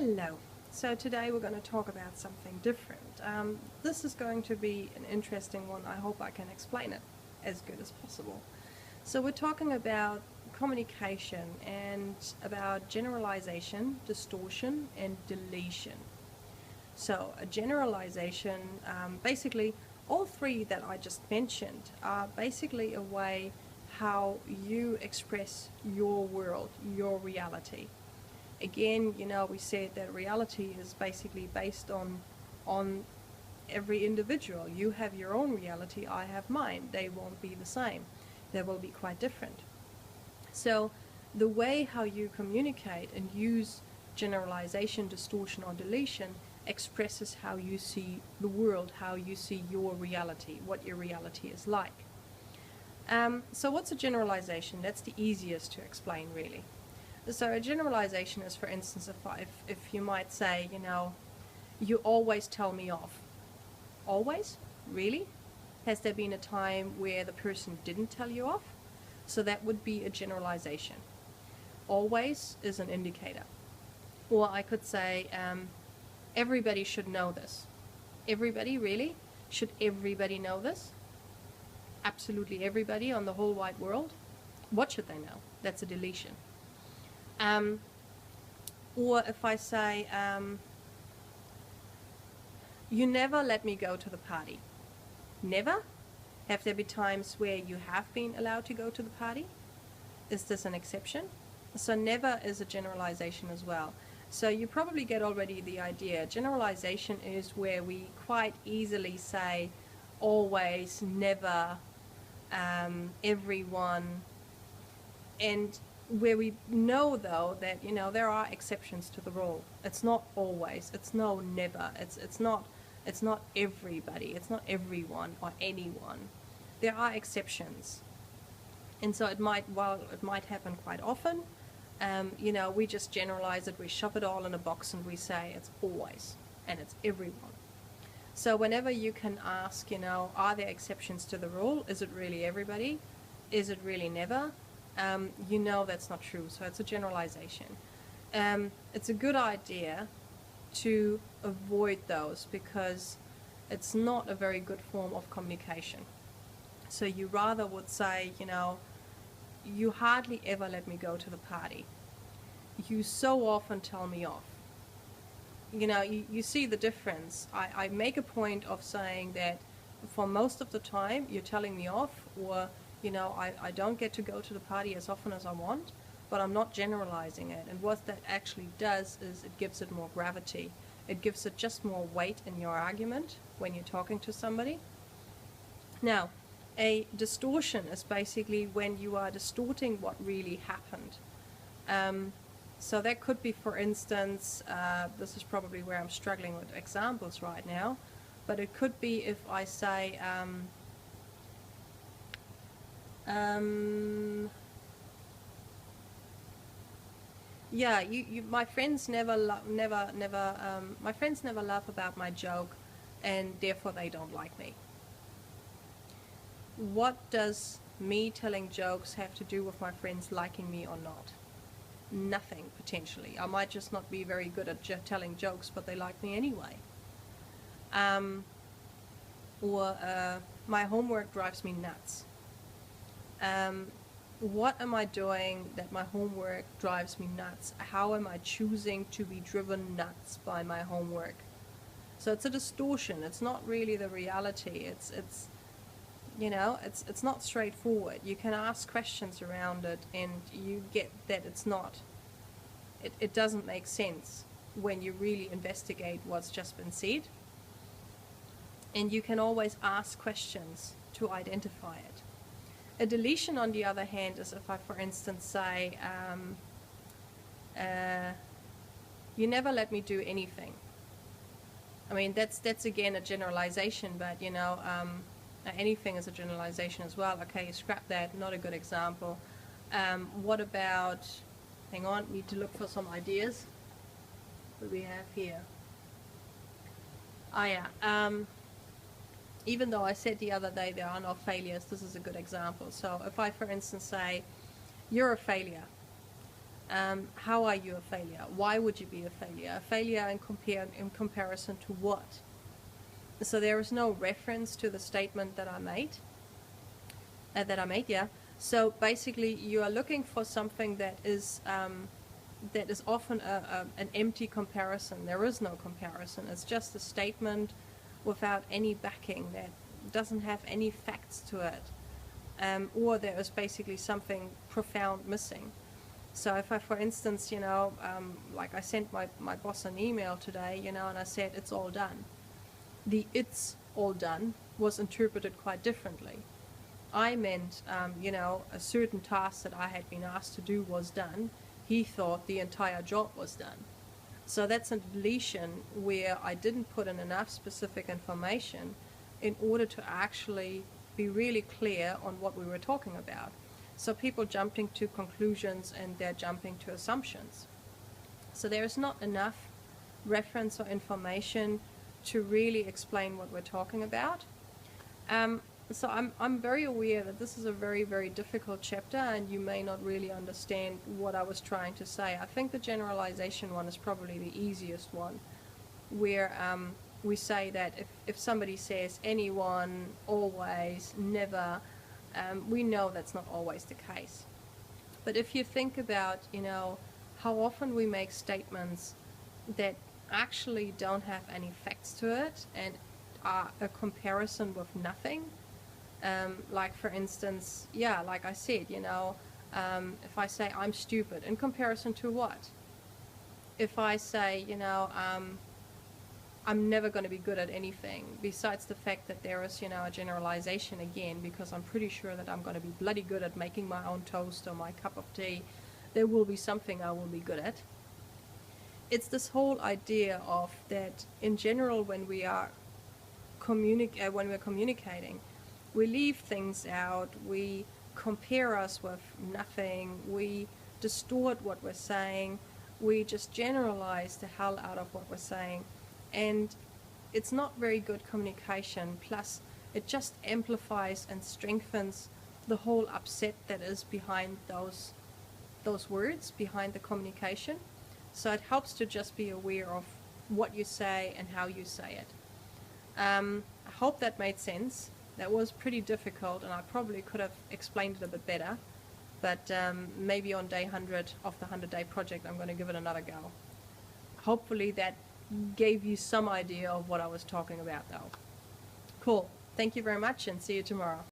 Hello. So today we're going to talk about something different. This is going to be an interesting one. I hope I can explain it as good as possible. So we're talking about communication and about generalization, distortion, and deletion. So a generalization, basically all three that I just mentioned are basically a way how you express your world, your reality. Again, we said that reality is basically based on every individual. You have your own reality, I have mine. They won't be the same. They will be quite different. So the way how you communicate and use generalization, distortion, or deletion expresses how you see the world, how you see your reality, what your reality is like. So what's a generalization? That's the easiest to explain, really. So a generalization is, for instance, if you might say, you always tell me off. Always? Really? Has there been a time where the person didn't tell you off? So that would be a generalization. Always is an indicator. Or I could say, everybody should know this. Everybody, really? Should everybody know this? Absolutely everybody on the whole wide world? What should they know? That's a deletion. Or if I say, you never let me go to the party. Never? Have there been times where you have been allowed to go to the party? Is this an exception? So never is a generalization as well. So you probably get already the idea. Generalization is where we quite easily say always, never, everyone, and where we know though that there are exceptions to the rule. It's not always, it's no never, it's not everybody, it's not everyone or anyone. There are exceptions. And so it might happen quite often. We just generalize it, we shove it all in a box and we say it's always and it's everyone. So whenever you can ask, are there exceptions to the rule? Is it really everybody? Is it really never? That's not true. So it's a generalization. It's a good idea to avoid those because it's not a very good form of communication. So you rather would say, you hardly ever let me go to the party. You so often tell me off. You see the difference. I make a point of saying that for most of the time you're telling me off, or I don't get to go to the party as often as I want, but I'm not generalizing it. And what that actually does is it gives it more gravity. It gives it just more weight in your argument when you're talking to somebody. Now, a distortion is basically when you are distorting what really happened. So that could be, for instance, this is probably where I'm struggling with examples right now, but it could be if I say, my friends never laugh about my joke, and therefore they don't like me. What does me telling jokes have to do with my friends liking me or not? Nothing, potentially. I might just not be very good at telling jokes, but they like me anyway. Or my homework drives me nuts. What am I doing that my homework drives me nuts? How am I choosing to be driven nuts by my homework? So it's a distortion. It's not really the reality. It's not straightforward. You can ask questions around it and you get that it doesn't make sense when you really investigate what's just been said. And you can always ask questions to identify it. A deletion, on the other hand, is if I, for instance, say, you never let me do anything. I mean, that's again a generalization, but anything is a generalization as well. Okay, scrap that, not a good example. What about, hang on, need to look for some ideas. What do we have here? Even though I said the other day there are no failures, this is a good example. So if I, for instance, say, you're a failure, How are you a failure? Why would you be a failure? A failure in comparison to what? So there is no reference to the statement that I made. Yeah. So basically, you are looking for something that is often an empty comparison. There is no comparison. It's just a statement without any backing that doesn't have any facts to it, or there is basically something profound missing. So if I, for instance, like I sent my boss an email today, and I said it's all done. The "it's all done" was interpreted quite differently. I meant, a certain task that I had been asked to do was done. He thought the entire job was done. So that's a deletion where I didn't put in enough specific information in order to actually be really clear on what we were talking about. So people jumping to conclusions and they're jumping to assumptions. So there is not enough reference or information to really explain what we're talking about. So I'm very aware that this is a very, very difficult chapter, and you may not really understand what I was trying to say. I think the generalization one is probably the easiest one, where we say that if somebody says anyone, always, never, we know that's not always the case. But if you think about, how often we make statements that actually don't have any facts to it and are a comparison with nothing, like for instance, like I said, if I say I'm stupid, in comparison to what? If I say, I'm never going to be good at anything, besides the fact that there is, a generalization again, because I'm pretty sure that I'm going to be bloody good at making my own toast or my cup of tea, there will be something I will be good at. It's this whole idea of that in general when we're communicating, we leave things out, we compare us with nothing, we distort what we're saying, we just generalize the hell out of what we're saying, and it's not very good communication. Plus it just amplifies and strengthens the whole upset that is behind those words, behind the communication. So it helps to just be aware of what you say and how you say it. I hope that made sense. That was pretty difficult, and I probably could have explained it a bit better, but maybe on day 100 of the 100-day project I'm going to give it another go. Hopefully that gave you some idea of what I was talking about though. Cool. Thank you very much, and see you tomorrow.